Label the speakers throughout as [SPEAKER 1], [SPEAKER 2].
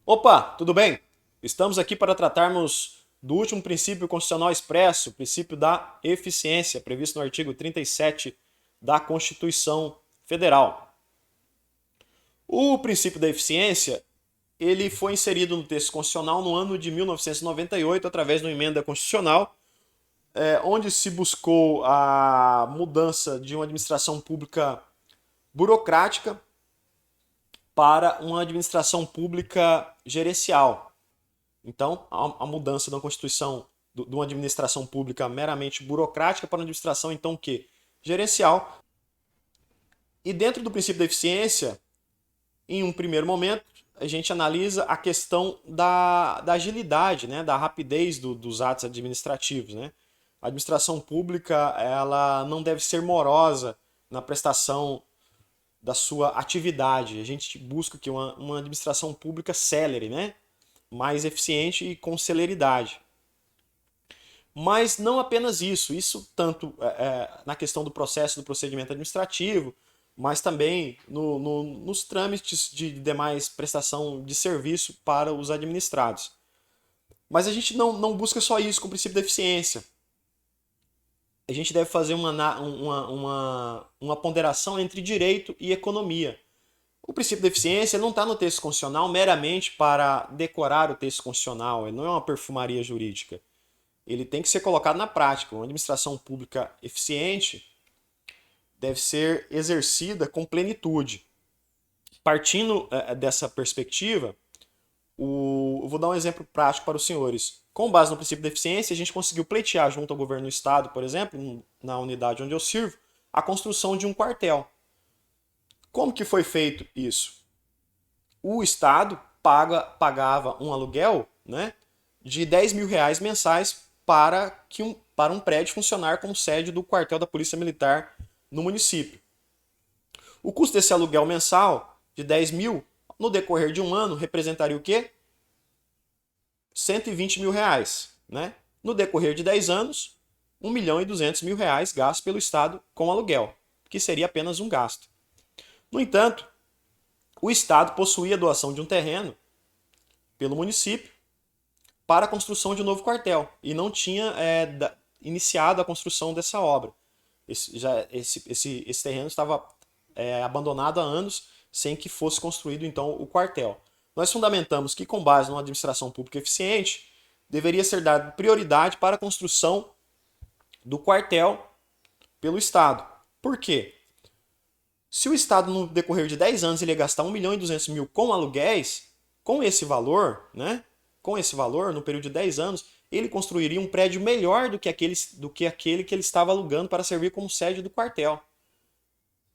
[SPEAKER 1] Opa, tudo bem? Estamos aqui para tratarmos do último princípio constitucional expresso, o princípio da eficiência, previsto no artigo 37 da Constituição Federal. O princípio da eficiência, ele foi inserido no texto constitucional no ano de 1998 através de uma emenda constitucional, onde se buscou a mudança de uma administração pública burocrática para uma administração pública gerencial. Então, a mudança da Constituição de uma administração pública meramente burocrática para uma administração, então, o quê? Gerencial. E dentro do princípio da eficiência, em um primeiro momento, a gente analisa a questão da agilidade, né? Da rapidez dos atos administrativos. Né? A administração pública ela não deve ser morosa na prestação da sua atividade. A gente busca que uma administração pública célere, né? Mais eficiente e com celeridade. Mas não apenas isso tanto na questão do processo do procedimento administrativo, mas também nos trâmites de demais prestação de serviço para os administrados. Mas a gente não busca só isso com o princípio da eficiência. A gente deve fazer uma ponderação entre direito e economia. O princípio da eficiência não está no texto constitucional meramente para decorar o texto constitucional, ele não é uma perfumaria jurídica. Ele tem que ser colocado na prática. Uma administração pública eficiente deve ser exercida com plenitude. Partindo dessa perspectiva, eu vou dar um exemplo prático para os senhores. Com base no princípio da eficiência, a gente conseguiu pleitear junto ao governo do estado, por exemplo, na unidade onde eu sirvo, a construção de um quartel. Como que foi feito isso? O estado pagava um aluguel, né, de 10 mil reais mensais para um prédio funcionar como sede do quartel da Polícia Militar no município. O custo desse aluguel mensal de 10 mil, no decorrer de um ano, representaria o quê? 120 mil reais. Né? No decorrer de 10 anos, 1 milhão e 200 mil reais gastos pelo Estado com aluguel, que seria apenas um gasto. No entanto, o Estado possuía a doação de um terreno pelo município para a construção de um novo quartel e não tinha iniciado a construção dessa obra. Esse terreno estava abandonado há anos sem que fosse construído então o quartel. Nós fundamentamos que, com base numa administração pública eficiente, deveria ser dada prioridade para a construção do quartel pelo Estado. Por quê? Se o Estado, no decorrer de 10 anos, ele ia gastar 1 milhão e 200 mil com aluguéis, com esse valor, né? Com esse valor, no período de 10 anos, ele construiria um prédio melhor do que aquele que ele estava alugando para servir como sede do quartel.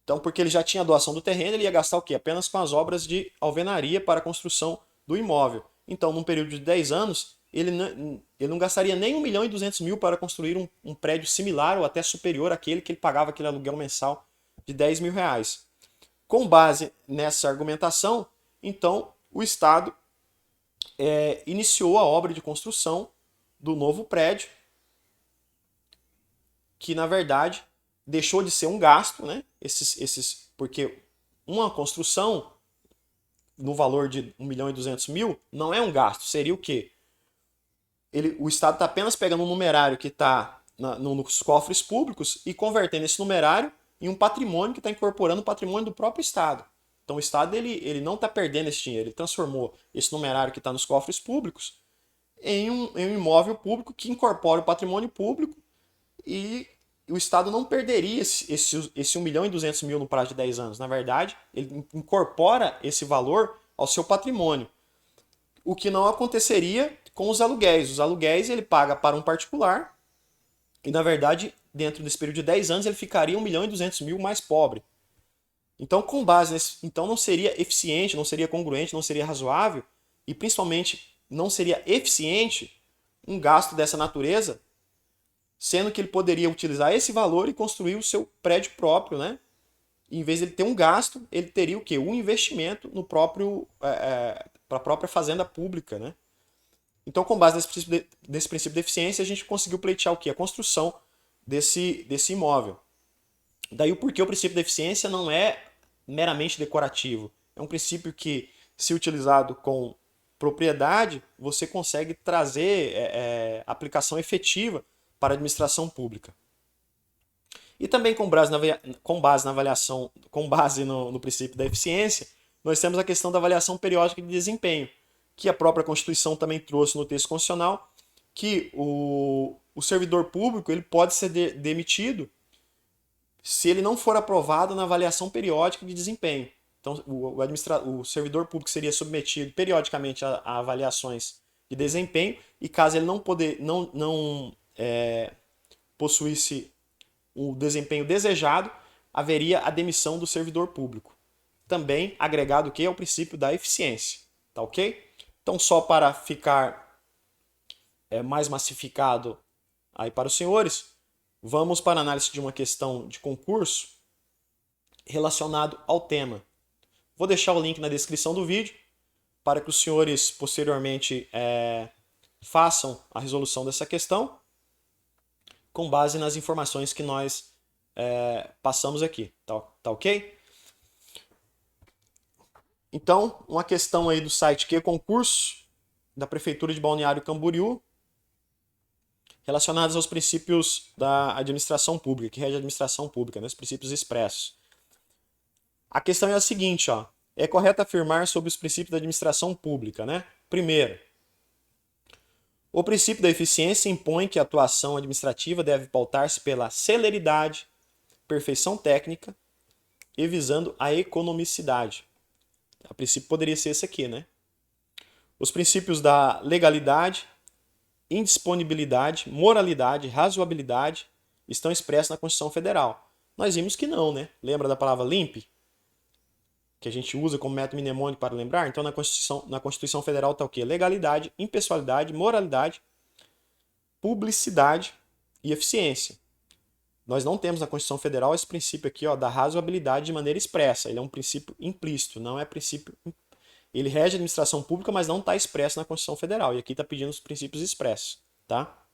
[SPEAKER 1] Então, porque ele já tinha a doação do terreno, ele ia gastar o quê? Apenas com as obras de alvenaria para a construção do imóvel. Então, num período de 10 anos, ele não gastaria nem 1 milhão e 200 mil para construir um prédio similar ou até superior àquele que ele pagava aquele aluguel mensal de 10 mil reais. Com base nessa argumentação, então, o Estado iniciou a obra de construção do novo prédio, que na verdade deixou de ser um gasto, né? Porque uma construção no valor de 1 milhão e 200 mil não é um gasto, seria o quê? O Estado está apenas pegando um numerário que está nos cofres públicos e convertendo esse numerário em um patrimônio que está incorporando o patrimônio do próprio Estado. Então o Estado ele não está perdendo esse dinheiro, ele transformou esse numerário que está nos cofres públicos em um imóvel público que incorpora o patrimônio público e o Estado não perderia esse 1 milhão e 200 mil no prazo de 10 anos. Na verdade, ele incorpora esse valor ao seu patrimônio. O que não aconteceria com os aluguéis. Os aluguéis ele paga para um particular e, na verdade, dentro desse período de 10 anos, ele ficaria 1 milhão e 200 mil mais pobre. Então, com base nesse, então não seria eficiente, não seria congruente, não seria razoável e, principalmente, não seria eficiente um gasto dessa natureza, sendo que ele poderia utilizar esse valor e construir o seu prédio próprio, né? Em vez de ele ter um gasto, ele teria o quê? Um investimento no próprio para a própria fazenda pública, né? Então, com base nesse princípio de eficiência, a gente conseguiu pleitear o quê? A construção desse imóvel. Daí o porquê o princípio de eficiência não é meramente decorativo. É um princípio que, se utilizado com propriedade, você consegue trazer aplicação efetiva para a administração pública. E também com base na avaliação, com base no princípio da eficiência, nós temos a questão da avaliação periódica de desempenho, que a própria Constituição também trouxe no texto constitucional, que o servidor público ele pode ser demitido se ele não for aprovado na avaliação periódica de desempenho. Então, o servidor público seria submetido periodicamente a avaliações de desempenho e caso ele não possuísse o desempenho desejado, haveria a demissão do servidor público. Também agregado o que é o princípio da eficiência, tá ok? Então, só para ficar mais massificado aí para os senhores, vamos para a análise de uma questão de concurso relacionado ao tema. Vou deixar o link na descrição do vídeo para que os senhores posteriormente façam a resolução dessa questão com base nas informações que nós passamos aqui, tá ok? Então, uma questão aí do site Que Concurso, da Prefeitura de Balneário Camboriú, relacionadas aos princípios da administração pública, que rege a administração pública, né, os princípios expressos. A questão é a seguinte, ó, é correto afirmar sobre os princípios da administração pública, né? Primeiro, o princípio da eficiência impõe que a atuação administrativa deve pautar-se pela celeridade, perfeição técnica e visando a economicidade. A princípio poderia ser esse aqui, né? Os princípios da legalidade, indisponibilidade, moralidade, razoabilidade estão expressos na Constituição Federal. Nós vimos que não, né? Lembra da palavra limpe? Que a gente usa como método mnemônico para lembrar? Então na Constituição Federal está o quê? Legalidade, impessoalidade, moralidade, publicidade e eficiência. Nós não temos na Constituição Federal esse princípio aqui, ó, da razoabilidade de maneira expressa. Ele é um princípio implícito, não é princípio. Ele rege a administração pública, mas não está expresso na Constituição Federal. E aqui está pedindo os princípios expressos, tá?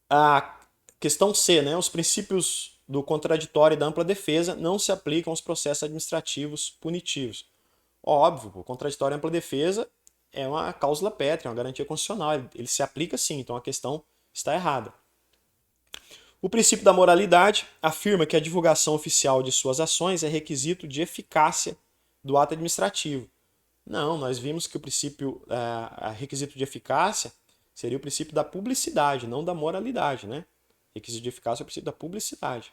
[SPEAKER 1] A questão C, né? Os princípios do contraditório e da ampla defesa não se aplicam aos processos administrativos punitivos. Óbvio, o contraditório e a ampla defesa é uma cláusula pétrea, uma garantia constitucional. Ele se aplica sim, então a questão está errada. O princípio da moralidade afirma que a divulgação oficial de suas ações é requisito de eficácia do ato administrativo. Não, nós vimos que o princípio, requisito de eficácia seria o princípio da publicidade, não da moralidade, né? Requisito de eficácia é o princípio da publicidade.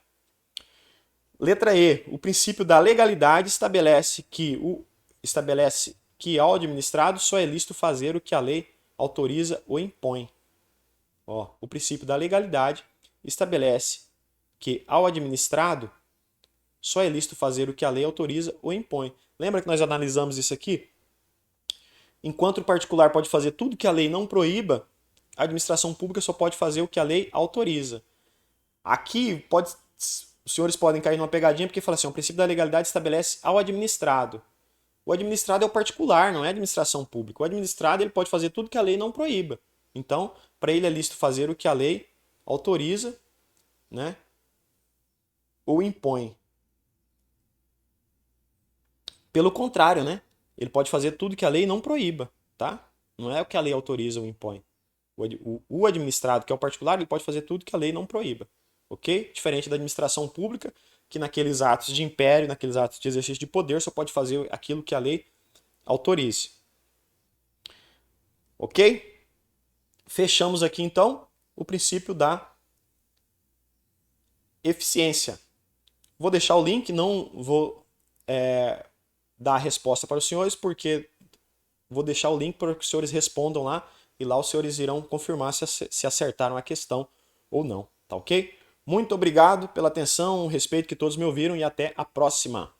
[SPEAKER 1] Letra E. O princípio da legalidade estabelece que ao administrado só é lícito fazer o que a lei autoriza ou impõe. Ó, o princípio da legalidade estabelece que ao administrado só é lícito fazer o que a lei autoriza ou impõe. Lembra que nós analisamos isso aqui? Enquanto o particular pode fazer tudo que a lei não proíba, a administração pública só pode fazer o que a lei autoriza. Aqui, os senhores podem cair numa pegadinha porque fala assim, o princípio da legalidade estabelece ao administrado. O administrado é o particular, não é a administração pública. O administrado ele pode fazer tudo que a lei não proíba. Então, para ele é lícito fazer o que a lei autoriza, né, ou impõe. Pelo contrário, né, ele pode fazer tudo que a lei não proíba, tá? Não é o que a lei autoriza ou impõe. O administrado, que é o particular, ele pode fazer tudo que a lei não proíba, ok? Diferente da administração pública, que naqueles atos de império, naqueles atos de exercício de poder, só pode fazer aquilo que a lei autorize. Ok? Fechamos aqui, então, o princípio da eficiência. Vou deixar o link, não vou dar a resposta para os senhores, porque vou deixar o link para que os senhores respondam lá, e lá os senhores irão confirmar se acertaram a questão ou não, tá ok? Muito obrigado pela atenção, o respeito que todos me ouviram e até a próxima.